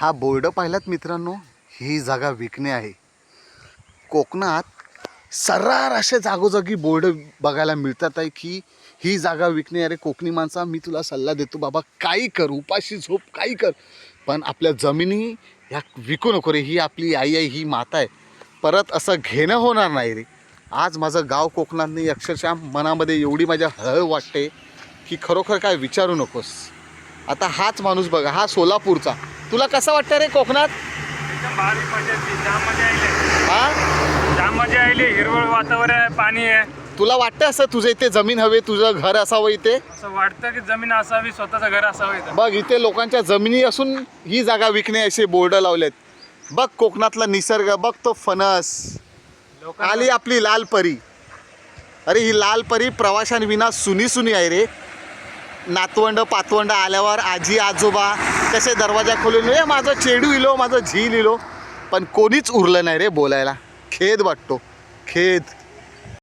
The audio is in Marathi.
हा बोर्ड पाहिलात मित्रांनो, ही जागा विकणे आहे. कोकणात सर्रार असे जागोजागी बोर्ड बघायला मिळतात आहे की ही जागा विकणे. अरे कोकणी माणसा, मी तुला सल्ला देतो बाबा, काही कर, उपाशी झोप, काही कर, पण आपल्या जमिनी ह्या विकू नको रे. ही आपली आई आहे, ही माता आहे, परत असं घेणं होणार नाही रे. आज माझं गाव कोकणात नाही, अक्षरशः मनामध्ये एवढी माझ्या हळ वाटते की खरोखर काय विचारू नकोस. आता हाच माणूस बघा, हा सोलापूरचा. तुला कसं वाटतं रे कोकणात? एकदम भारी मजा येते, जाम मजा आली. हा, जाम मजा आली. हिरवळ वातावरण आहे, पाणी आहे. तुला वाटतं असं तुझं इथे जमीन हवे, तुझं घर असावं इथे? असं वाटतं की जमीन असावी, स्वतःचं घर असावं इथं. बघ, इथे लोकांच्या जमिनी असून ही जागा विकणे असे बोर्ड लावलेत. बघ कोकणातला निसर्ग, बघ तो फणस. आली आपली लाल परी. अरे ही लाल परी प्रवाशांविना सुनी सुनी आहे रे. नातवंड पातवंड आल्यावर आजी आजोबा कसे दरवाजा खोलून, ए माझं चेडू इलो, माझं झील इलो, पण कोणीच उरलं नाही रे बोलायला. खेद वाटतो, खेद.